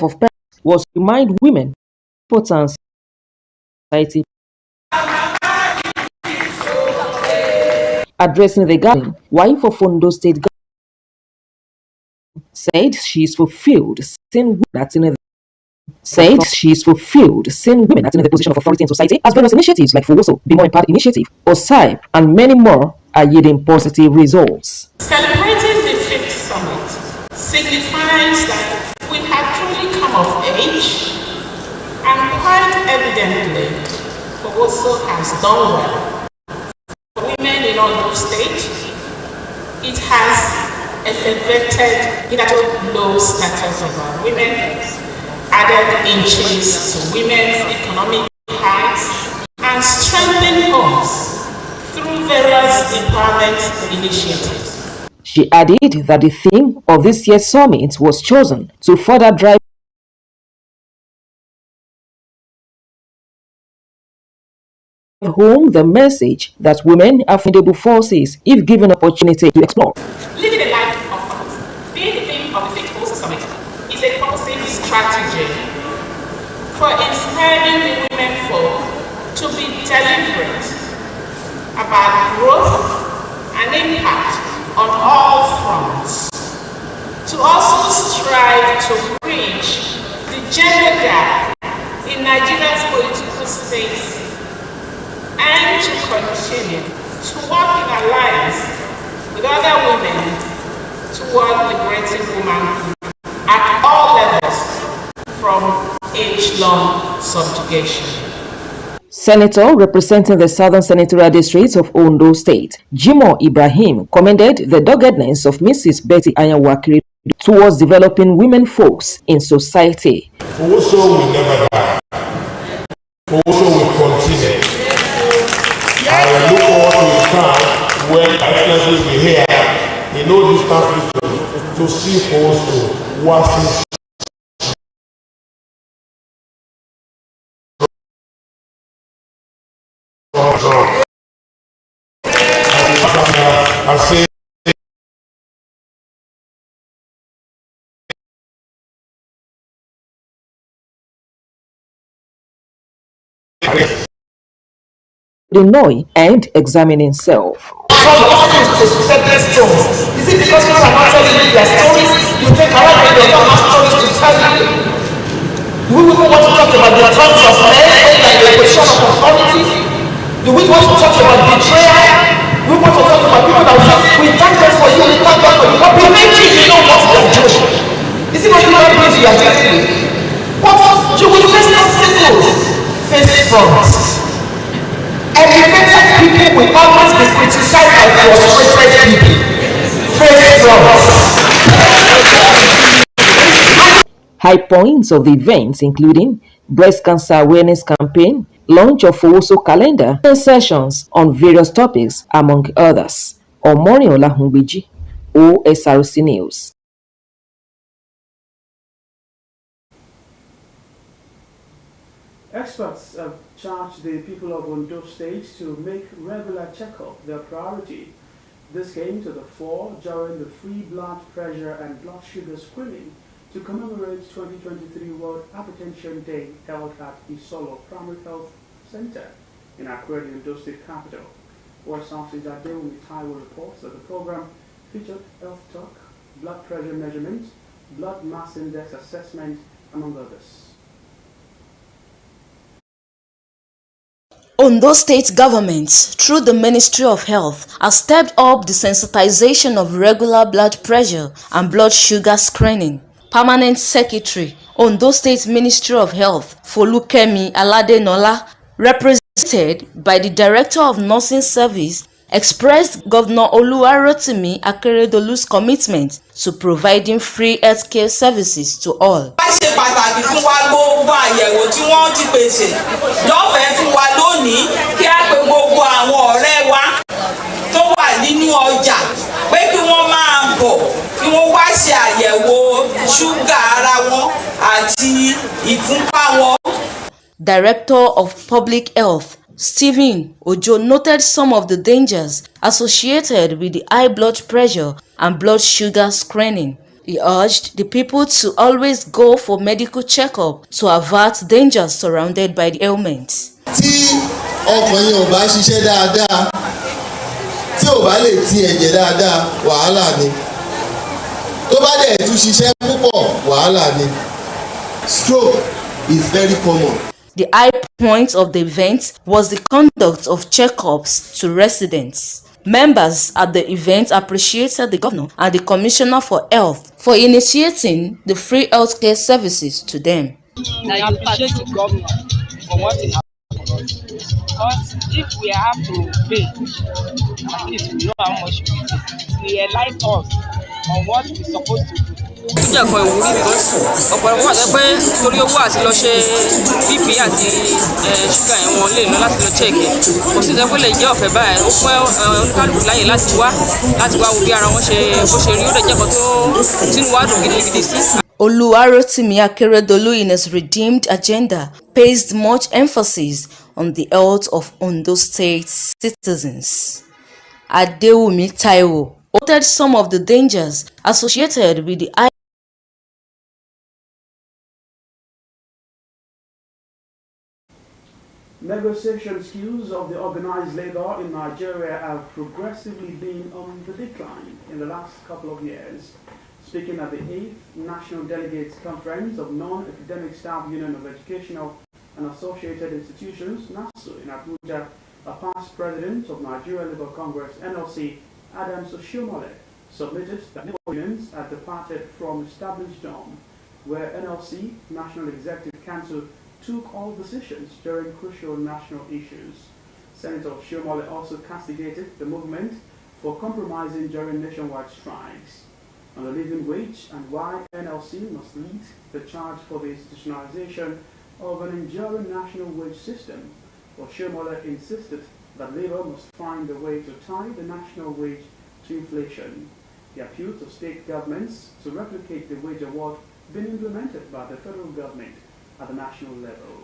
of parents was to remind women importance of society. Addressing the gathering, wife of Ondo State Governor said she is fulfilled seeing women acting in the position of authority in society, as well as initiatives like Fowoso, Be More Impact Initiative, Osrc, and many more are yielding positive results. Celebrating the 5th summit signifies that we have truly come of age, and quite evidently, Fowoso has done well. For women in Ondo State, it has elevated hitherto low status of our women, added inches to women's economic heights, and strengthened homes through various empowerment initiatives. She added that the theme of this year's summit was chosen to further drive home the message that women are formidable forces if given opportunity to explore. Living a life of purpose, being the theme of the 5th Summit, is a purposive strategy for inspiring the women folk to be deliberate about growth and impact on all fronts, to also strive to bridge the gender gap in Nigeria's political space, and to continue to work in alliance with other women toward liberating womanhood at all levels from age-long subjugation. Senator representing the Southern Senatorial District of Ondo State, Jimoh Ibrahim, commended the doggedness of Mrs. Betty Anyanwu towards developing women folks in society. Fowoso will never die. Fowoso will continue. I look forward to the time when Excellency will be here in no distant future to see Fowoso was I say Illinois and examine himself. Is it because people are not telling you their stories? You think Arabic does not have stories to tell you? Do we even want to talk about the terms of men and the position of authority? Do we want to talk about betrayal? We want to talk about people that will say, we thank God for you, we thank God for you, but eventually you know what they are doing. Is it not human beings you are dealing with? But you will face obstacles, face fronts. Elevated people will always be criticized by frustrated people. Face fronts. High points of the events including breast cancer awareness campaign, launch of Fowoso calendar, and sessions on various topics, among others. Omoriola Hungbiji, Osrc News. Experts have charged the people of Ondo State to make regular checkup their priority. This came to the fore during the free blood pressure and blood sugar screening to commemorate 2023 World Hypertension Day held at Isolo Primary Health Center in Accra, the Ondo State capital. Osrc Adewumi Taiwo reports that the program featured health talk, blood pressure measurement, blood mass index assessment, among others. Ondo State government, through the Ministry of Health, has stepped up the sensitization of regular blood pressure and blood sugar screening. Permanent Secretary, Ondo State Ministry of Health, Folukemi Aladenola, represented by the Director of Nursing Service, expressed Governor Oluwarotimi Akeredolu's commitment to providing free healthcare services to all. Director of Public Health Stephen Ojo noted some of the dangers associated with the high blood pressure and blood sugar screening. He urged the people to always go for medical checkup to avert dangers surrounded by the ailment. Tí ọkàn yẹn ò bá ṣiṣẹ́ dáadáa, tí ò bá lè ti ẹ̀jẹ̀ dáadáa, wàhálà ni. Tó bá dẹ̀ tún ṣiṣẹ́ púpọ̀, wàhálà ni. Stroke is very common. The high point of the event was the conduct of checkups to residents. Members at the event appreciated the governor and the commissioner for health for initiating the free healthcare services to them. I appreciate the governor for what he has done for us. Because if we have to pay, at least we know how much we pay. He enlightened us on what we're supposed to do. Jẹ́ ẹ̀kọ́ ìwúrí because ọ̀pọ̀lọpọ̀ wà pé torí owó àti lọ ṣe bp àti ṣúgà yẹn wọn lè lọ láti lọ chẹ́ẹ̀kì kò sí ìjọba lè jẹ́ ọ̀fẹ́ báyìí ó fún oníkálukú láyè láti wá wo bí ara wọn ṣe bó ṣe rí ó lè jẹ́ ẹ̀kọ́ tó tínú wá dùn gidigidi sí. Oluwarotimi Akeredolu in his redeemed agenda placed much emphasis on the health of Ondo State citizens. Adewumi Taiwo noted some of the dangers associated with the Negotiation skills of the organized labor in Nigeria have progressively been on the decline in the last couple of years. Speaking at the 8th National Delegates Conference of Non-Academic Staff Union of Educational and Associated Institutions, NASU, in Abuja, a past president of Nigeria Labour Congress, NLC, Adams Oshiomhole, submitted that labor unions had departed from established norm, where NLC, National Executive Council, took all decisions during crucial national issues. Senator Oshiomhole also castigated the movement for compromising during nationwide strikes on the living wage and why NLC must lead the charge for the institutionalization of an enduring national wage system. Oshiomhole insisted that Labour must find a way to tie the national wage to inflation. He appealed to state governments to replicate the wage award being implemented by the federal government at the national level.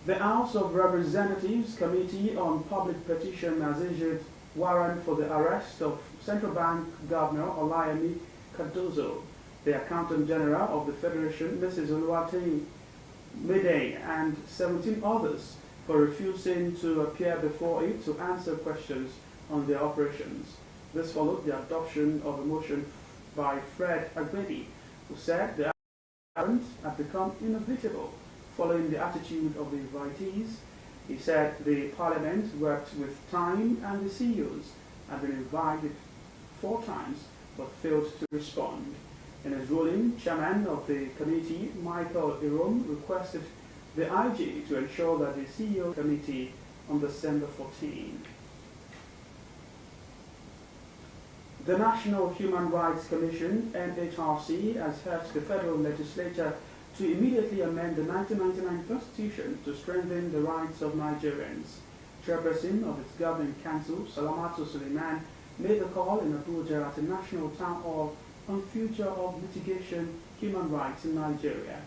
The House of Representatives Committee on Public Petition has issued warrant for the arrest of Central Bank Governor Olayemi Cardozo, the Accountant General of the Federation, Mrs. Oluwatoyin Mide, and 17 others for refusing to appear before it to answer questions on their operations. This followed the adoption of a motion by Fred Agbedi, who said the warrant had become inevitable following the attitude of the invitees. He said the Parliament worked with time and the CEOs had been invited 4 times but failed to respond. In his ruling, Chairman of the committee, Michael Irom, requested the IG to ensure that the CEO committee on December 14. The National Human Rights Commission, NHRC, has urged the federal legislature to immediately amend the 1999 Constitution to strengthen the rights of Nigerians. Chairperson of its governing council, Salamatu Suleiman, made the call in Abuja at a national town hall on future of litigation human rights in Nigeria.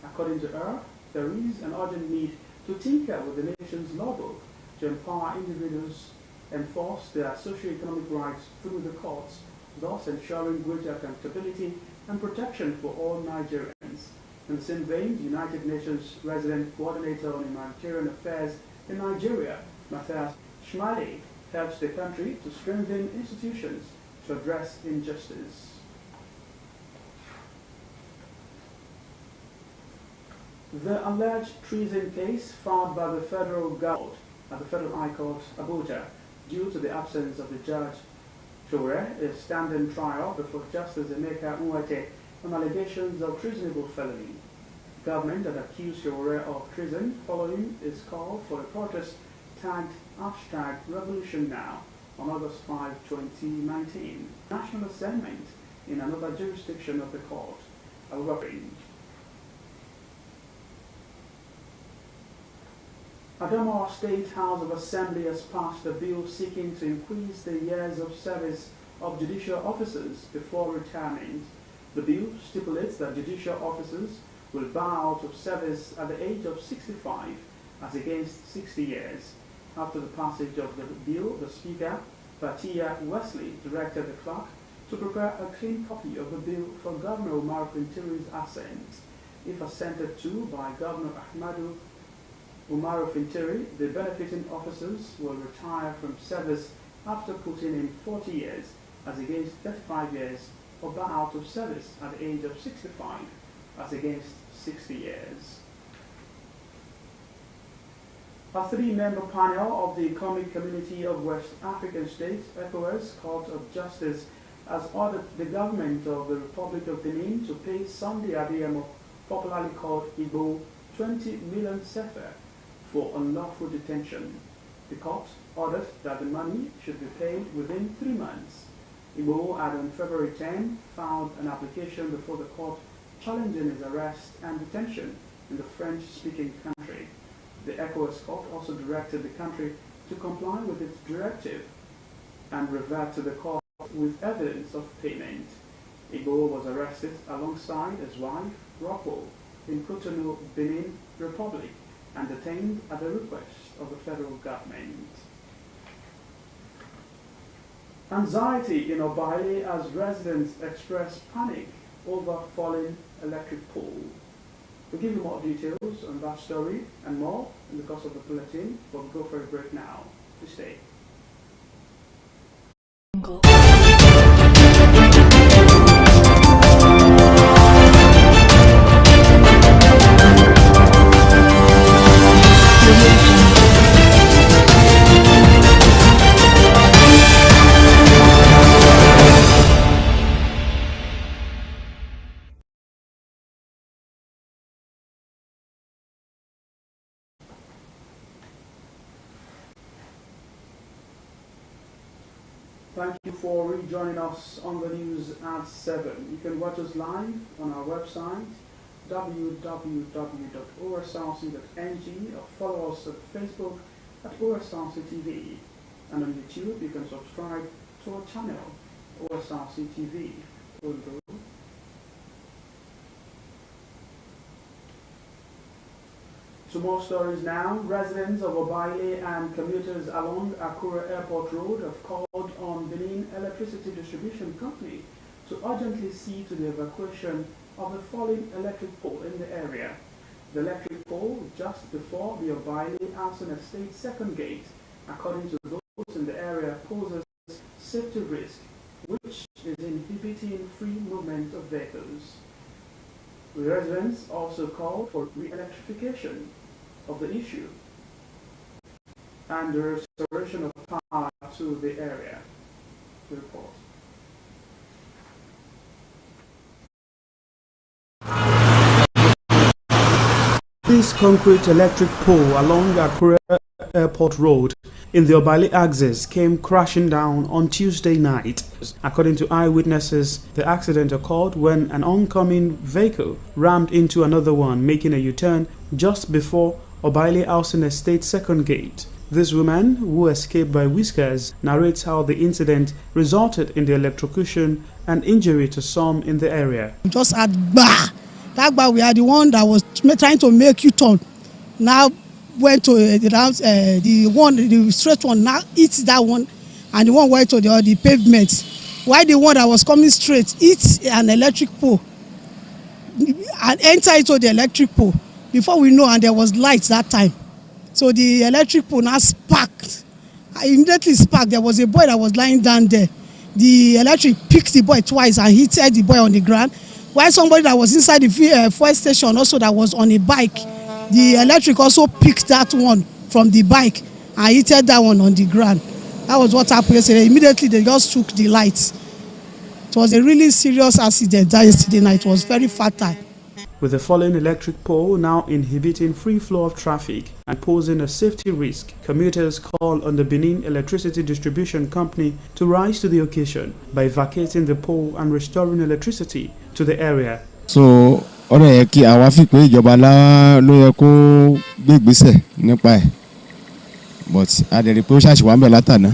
According to her, there is an urgent need to tinker with the nation's law book to empower individuals enforce their socio-economic rights through the courts, thus ensuring greater accountability and protection for all Nigerians. In the same vein, the United Nations Resident Coordinator on Humanitarian Affairs in Nigeria, Matthias Schmale, urged the country to strengthen institutions to address injustice. The alleged treason case filed by the federal government at the Federal High Court, Abuja, due to the absence of the judge Shore, is standing trial before Justice Emeka Nweke on allegations of treasonable felony. The government had accused Shore of treason following his call for a protest tagged #RevolutionNow on August 5, 2019. National assignment in another jurisdiction of the court. Adamawa State House of Assembly has passed a bill seeking to increase the years of service of judicial officers before retirement. The bill stipulates that judicial officers will bow out of service at the age of 65 as against 60 years. After the passage of the bill, the Speaker, Fatia Wesley, directed the clerk to prepare a clean copy of the bill for Governor Umar Fintiri's assent. If assented to by Governor Ahmadu Umar Fintiri, the benefiting officers will retire from service after putting in 40 years as against 35 years, or bow out of service at the age of 65 as against 60 years. A three-member panel of the Economic Community of West African States, ECOWAS Court of Justice, has ordered the government of the Republic of Benin to pay Sunday Adeyemo, popularly called Igbo, 20 million sefa for unlawful detention. The court ordered that the money should be paid within 3 months. Igbo had on February 10 filed an application before the court challenging his arrest and detention in the French-speaking country. The ECOWAS court also directed the country to comply with its directive and revert to the court with evidence of payment. Igbo was arrested alongside his wife, Rockwell, in Cotonou, Benin Republic, and detained at the request of the federal government. Anxiety in Obaile as residents express panic over falling electric pole. We'll give you more details on that story and more in the course of the bulletin, but we'll go for a break now. Please stay. Thank you for rejoining us on the news at 7. You can watch us live on our website www.osrc.ng or follow us at Facebook at Osrc TV. And on YouTube you can subscribe to our channel Osrc TV. To more stories now. Residents of Obaile and commuters along Akure Airport Road have called on Benin Electricity Distribution Company to urgently see to the evacuation of the falling electric pole in the area. The electric pole just before the Obaile Alson Estate second gate, according to those in the area, poses safety risk, which is inhibiting free movement of vehicles. The residents also called for re-electrification of the issue and the restoration of power to the area. The report. This concrete electric pole along Akure Airport Road in the Obaile axis came crashing down on Tuesday night. According to eyewitnesses, the accident occurred when an oncoming vehicle rammed into another one, making a U-turn just before Obaile Alson Estate second gate. This woman, who escaped by whiskers, narrates how the incident resulted in the electrocution and injury to some in the area. We just had bah! That bah, we are the one that was trying to make U-turn. Now went to the straight one, now hits that one, and the one went to the pavement. While the one that was coming straight hits an electric pole and enter into the electric pole. Before we know, and there was lights that time. So the electric pole now sparked. I immediately sparked. There was a boy that was lying down there. The electric picked the boy twice and hit the boy on the ground. While somebody that was inside the fuel station also that was on a bike, the electric also picked that one from the bike and hit that one on the ground. That was what happened yesterday. Immediately they just took the lights. It was a really serious accident that yesterday night. It was very fatal. With the fallen electric pole now inhibiting free flow of traffic and posing a safety risk, commuters call on the Benin Electricity Distribution Company to rise to the occasion by vacating the pole and restoring electricity to the area. So, ọ̀rọ̀ yẹ kí àwa fi pé ìjọba ló yẹ kó gbé ìgbésẹ̀ nípa ẹ̀, but adẹ̀rẹ̀ pé ó ṣàṣìwà ń bẹ̀ látàná.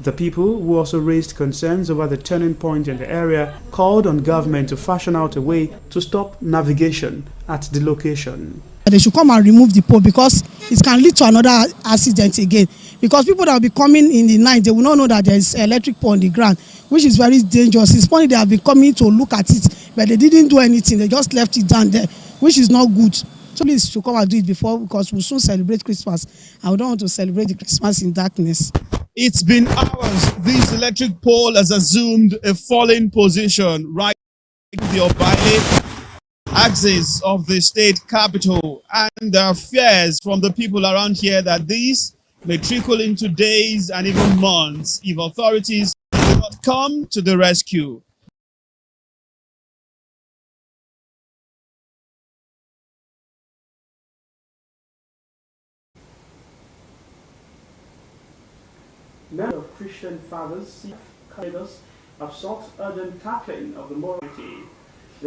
The people, who also raised concerns over the turning point in the area, called on government to fashion out a way to stop navigation at the location. They should come and remove the pole because it can lead to another accident again, because people that will be coming in the night, they will not know that there is electric pole on the ground, which is very dangerous. It's funny they have been coming to look at it, but they didn't do anything. They just left it down there, which is not good. So please to come and do it before, because we'll soon celebrate Christmas, and we don't want to celebrate the Christmas in darkness. It's been hours. This electric pole has assumed a falling position right in the Obale axis of the state capital, and there are fears from the people around here that this may trickle into days and even months if authorities do not come to the rescue. Many of Christian fathers, leaders have sought urgent tackling of the morality